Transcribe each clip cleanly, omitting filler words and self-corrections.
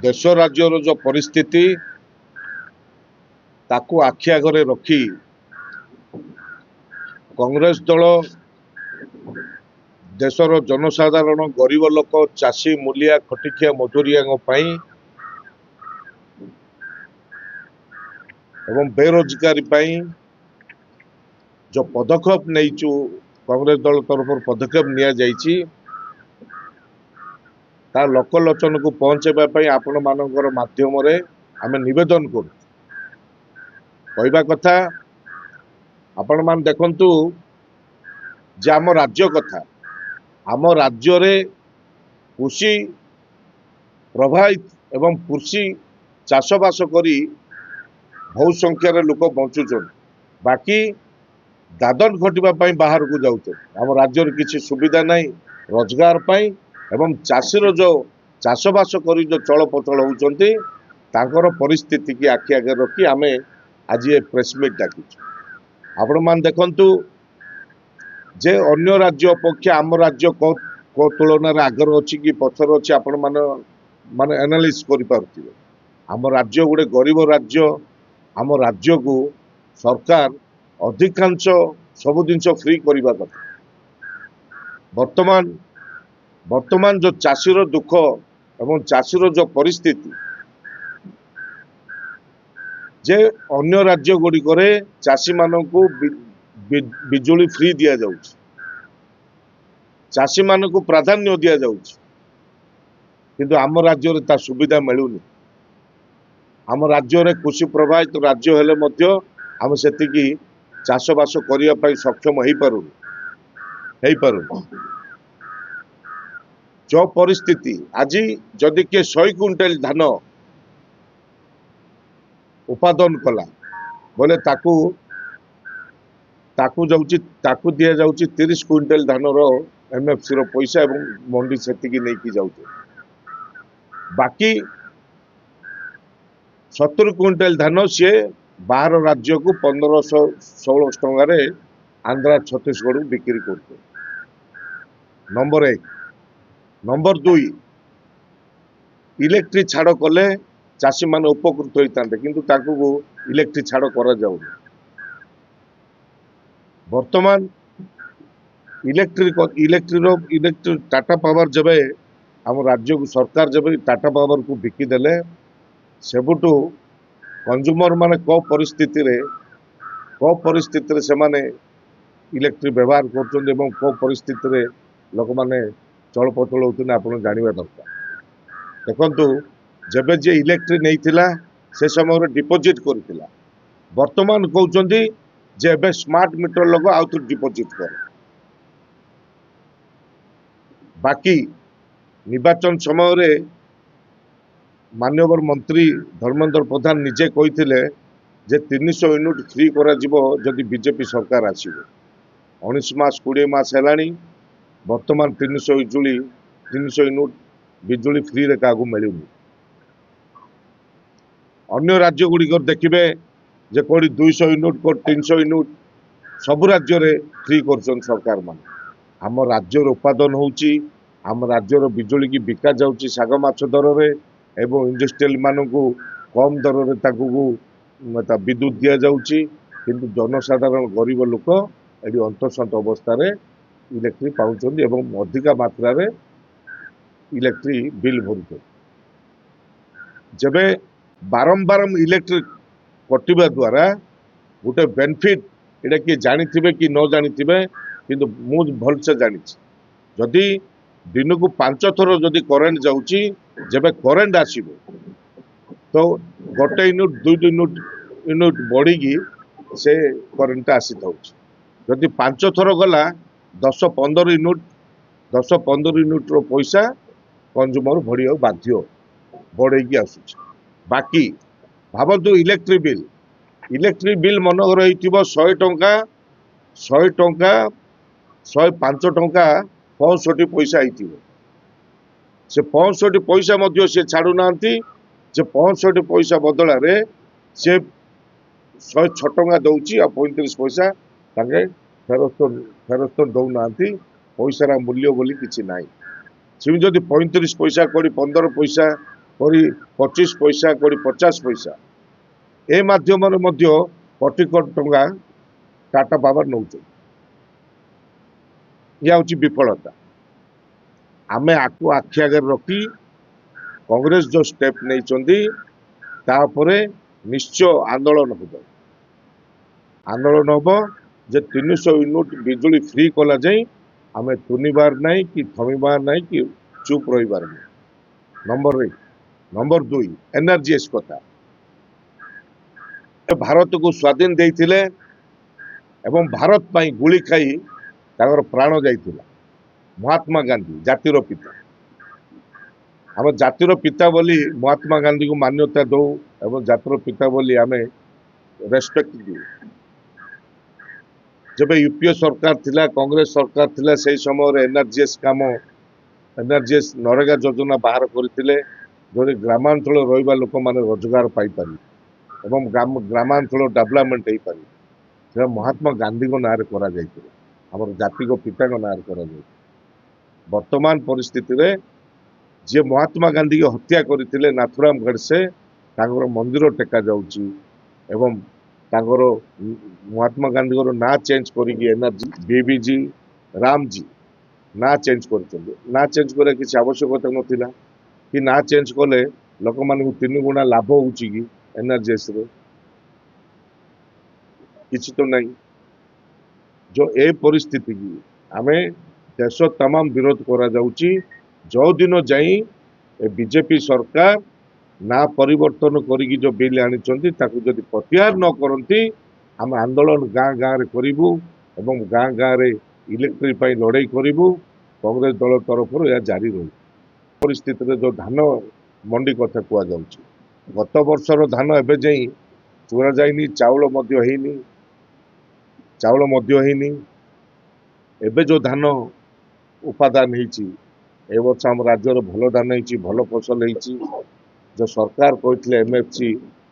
देश राज्यर जो परिस्थिति ताकू आखि आगे रखी कांग्रेस दल देशर जनसाधारण गरीब लोक चाषी मूलिया खटिखिया मजूरिया एवं बेरोजगारी जो पदक्षेप नहीं कांग्रेस दल तरफ पदक्षेप नि लोकलोचन को पहुंचाई आपण मानकर माध्यम आम नवेदन कहवा कथा आपण मान देखंतु जे आम राज्य कथा आम राज्य कृषि प्रभावित एवं कृषि चाषबास करी बहुत संख्यार लोक बंचुचन बाकी दादन खटिबा बाहर को जाऊँ आम राज्य किसी सुविधा नहीं रोजगार पाई एवं चाषीर जो चाषबास करी जो चल पचल होती परिस्थिति की आखि आगे रखी आम आज ये प्रेसमिट डाकी आपण मान देखंतु जे अन्य राज्य अपेक्षा आम राज्य को तुलन आगर अच्छी कि पछर अच्छी आपण माने एनालिसिस करि पारुथिबे आम राज्य गोटे गरीब राज्य आम राज्य को सरकार अधिकांश सब जिनस फ्री करने कथा वर्तमान वर्तमान जो चाषीर दुख एवं चाषीर जो परिस्थिति जे अन्य राज्य गुड़िक चाषी मानक बिजुली फ्री दि जाऊँ चाषी मानक प्राधान्य दि जाऊँ किंतु आम राज्य ता सुविधा मिलूनी आम राज्य कृषि प्रभावित राज्य हेले मध्य आम से चाषबास करने सक्षम हो पारुनी जो परिस्थिति आज जदि किए 100 क्विंटाल धान उत्पादन कला बोले ताकू दि जाऊँ 30 क्विंटाल धान एमएफसी रो पैसा एवं मंडी से नहीं जाऊँ बाकी 70 क्विंटाल धान सी बाहर राज्य को 1500-1600 टंकार आंध्रा छत्तीसगढ़ बिक्री करते नंबर 1 नंबर 2 इलेक्ट्रिक छाड़ कले चाषी मान उपकृत होता किंतु ताकू इलेक्ट्रिक छाड़ करा जाउनी वर्तमान इलेक्ट्रिक टाटा पावर जब आम राज्य को सरकार जब टाटा पावर को बिकिदेले सेबुटू कंज्यूमर माने को परिस्थिति से माने इलेक्ट्रिक व्यवहार कर परिस्थिति लोक माने चल पचल होते आप जानवा दरकार देखु जब जे इलेक्ट्रिक नहीं से समय डिपोजिट करथिला वर्तमान कहउचंदी जे एबे स्मार्ट मीटर लोग आउट डिपोजिट कर बाकी निर्वाचन समय रे माननीय मंत्री धर्मेंद्र प्रधान निजे कही जे 300 यूनिट फ्री करा जिवो जदि बीजेपी सरकार आसीबो 19 मास 20 मास हेलानी वर्तमान 300 यूनिट बिजुली फ्री रे कागु मिलूनी अन्य राज्य गुड़िक देखिए जे कोड़ी 200 यूनिट को 300 यूनिट सब राज्य रे फ्री कर सरकार मान आम राज्य उत्पादन होची आम राज्यर बिजुली की बिका जाउची साग माछ दर रे एवं इंडस्ट्रियल मानू कम दर रे विद्युत दि जाउची किंतु जनसाधारण गरीब लोक ये अंतसंत अवस्था इलेक्ट्रिक पाउछन एवं अधिका मात्रा रे इलेक्ट्रिक बिल भरुछन जबे बारंबार इलेक्ट्रिक कटिबा द्वारा गोटे बेनिफिट एटा कि जानिथिबे कि न जानिथिबे किंतु मु भलसे जानी जदि दिन को 5 थर जदि करेन्ट जाउची जबे करेन्ट आसीबो तो गोटे यूनिट 2 यूनिट बढ़ी से करेन्ट आसी थाउची जदि 5 थर गला 10-15 यूनिट रो पैसा कंज्यूमर भरिया बाध्य बढ़ेगी आसुची बाकी भावतु इलेक्ट्रिक बिल मनोहर हो 100 टंका 105 टंका 65 पैसा आई से 65 पैसा मध्य से छाड़ू ना जे 65 पैसा बदल से 106 टंका दौची आ 35 पैसा ताके फेरस्त दौना पैसार मूल्य बोली किसी ना सी जदि 35 पैसा कोड़ी 15 पैसा कोई 25 पैसा कोई 50 पैसा ए माध्यम कोटि कोटि टंका टाटा पावर नौ यह हूँ विफलता आमे आखि आगे रखी कांग्रेस जो स्टेप नहीं निश्चय आंदोलन हम जे 300 यूनिट बिजुली फ्री कला जाए आमे तुनिबार नहीं कि थमिबार नहीं कि चुप रहीबार नहीं नंबर 1 नंबर 2 एनर्जीएस कथा भारत को स्वाधीन देइथिले एवं भारत पाई गुली खाई तागर प्राण जाइथिला महात्मा गांधी जातिर पिता आम जातिर पिता बोली महात्मा गांधी को मान्यता दो एवं जातिर पिता बोली आमे रेस्पेक्ट दू जब यूपीए सरकार थिला कांग्रेस सरकार थिला से समय एनर्जीएस काम एनर्जीएस नरेगा योजना बाहर करथिले जो ग्रामांचल रहिबा लोक माने रोजगार पाई पारि एवं ग्रामांचल डेवलपमेंट हो पारि से महात्मा गांधी को नारे करा जाइथिला हमर जाति को पिता को नारे करा जाइथिला वर्तमान परिस्थिति रे जे महात्मा गांधी की हत्या करथिले नाथुराम गडसे तांगर मंदिर टेका जाउची एवं तांगर महात्मा गांधी को ना चेंज करी एनर्जी बीबीजी रामजी ना चेंज करछन ना चेंज करे किसी आवश्यकता नथिला कि ना चेंज कले लोक मान 3 गुणा लाभ होउची कि एनर्जीएस रे किसी तो नहीं जो ए परिस्थिति की आमे देश तमाम विरोध करा जाउची जो दिन जाई बीजेपी सरकार ना परिवर्तन करी जो बिल आनी जदि प्रत्याहार न करती आम आंदोलन गाँ गाँ रे करिबू एवं गाँ गाँ रे इलेक्ट्रिक लड़ाई करिबू कांग्रेस दल तरफ यह जारी रही परिस्थिति जो धान मंडी कथा कह जाउची गत वर्षर धान एबे जाई चुरा जाइनी चाउल मध्य एबे जो धान उपादान होती ए वर्ष आम राज्य भल धान होती भल फसल होती जो सरकार कहते एमएफसी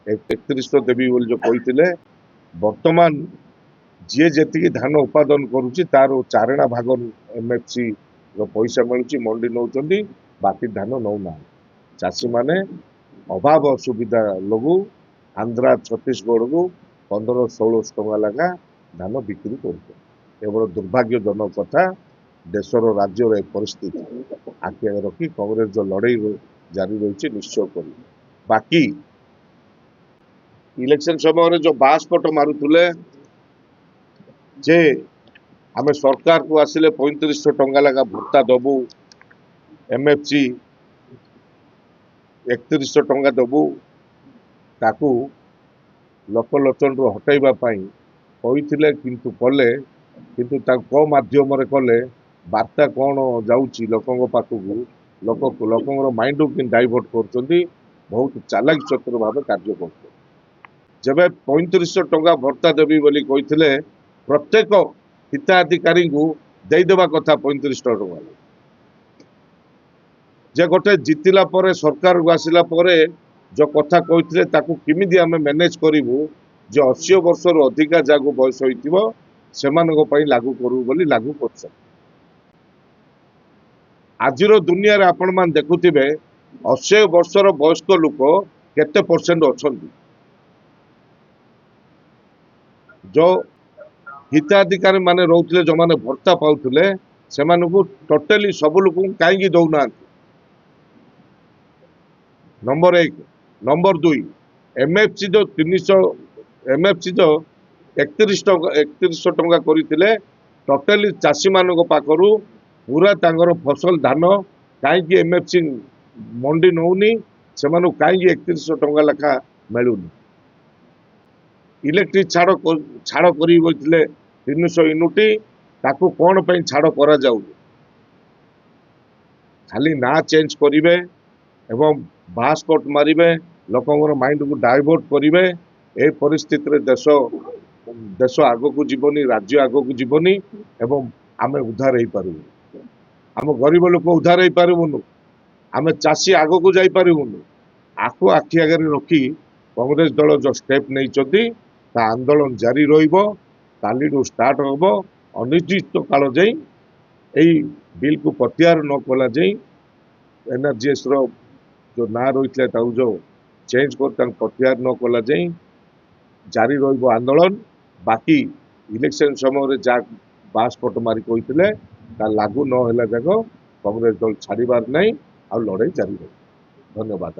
3100 देवी बोली जो कहते वर्तमान जी जी धान उत्पादन करुच्ची तार चारणा भाग एमएफसी पैसा मिलूँ मंडी नौ बाकी धान नौना चाषी माने अभाव असुविधा लगू आंध्रा छत्तीसगढ़ को 1500-1600 टंका लगा धान बिक्री कर दुर्भाग्यजनक कथा देशर राज्यर परिस्थिति आखि आगे रखी कांग्रेस जो लड़ाई जारी रही निश्चय कर बाकी इलेक्शन समय जो बासपट मारुले जे आमे सरकार को आसिले 3500 टंका लगा भत्ता दबू एमएफसी 3100 टंका दबू ताकू लोकलोचन हटाइबा कहते किंतु कले किंतु माध्यम कले वार्ता कौन जाऊँगी लोकों पाखक लोक माइंड को डाइवर्ट कर बहुत चालाक चतुर भाव कार्य कर जब 3500 टंका भत्ता देवी बोली कहते प्रत्येक हिताधिकारी को देदेवा कथा 3500 टंका जे गोटे जितिला परे सरकार को आसिला परे जो कथा कहते किमिदी आमे मैनेज करूँ जो 80 वर्ष अधिका जागो बयस होइतिबो सेमानक पई लागू करू बोली लागू कर आजिर दुनिया रे आपण मान देखुथिबे 80 वर्षर वयस्क लोक केते परसेंट अछंती जो हिताधिकारी माने रहउथिले जो माने भर्ता पाउथिले सेमानकु टोटली सब लोक काईगी दउना नंबर 1 नंबर 2 एमएफसी जो 300 एमएफसी जो 3100 टंका करथिले टोटली चाषी मानक पाखरु पूरा तांगर फसल धान कहीं एमएफसी मंडी नौनी से कहीं 3100 टंका लेखा मिलूनी इलेक्ट्रिक छाड़ कर 300 यूनिट ताकू कौन पे छाड़ करा जाऊ खाली ना चेंज करेंगे एवं बासकट मारे लोकंर माइंड को डाइवर्ट करेंगे ए परिस्थिति रे देश आग को जीवनी राज्य आग को जीवनी एवं आमे उद्धार हो पारू आम गरीब लोक उद्धार हो पारूनु आम चाषी आग को जाई पारूनु आखु आखि आगे रखी कांग्रेस दल जो स्टेप नहीं आंदोलन जारी रही स्टार्ट हम अनिश्चित काल जाई बिल को प्रत्याहार न कला जाई एनआरजीएस ଯେଉଁ ନାଁ ରହିଥିଲା ତାକୁ ଯେଉଁ ଚେଞ୍ଜ କରି ତାଙ୍କୁ ପ୍ରତ୍ୟାହାର ନ କଲା ଯାଏଁ ଜାରି ରହିବ ଆନ୍ଦୋଳନ। ବାକି ଇଲେକ୍ସନ ସମୟରେ ଯାହା ବାସପଟ ମାରି କହିଥିଲେ ତା ଲାଗୁ ନ ହେଲା ଯାକ କଂଗ୍ରେସ ଦଳ ଛାଡ଼ିବାର ନାହିଁ ଆଉ ଲଢ଼େଇ ଜାରି ରହିବ। ଧନ୍ୟବାଦ।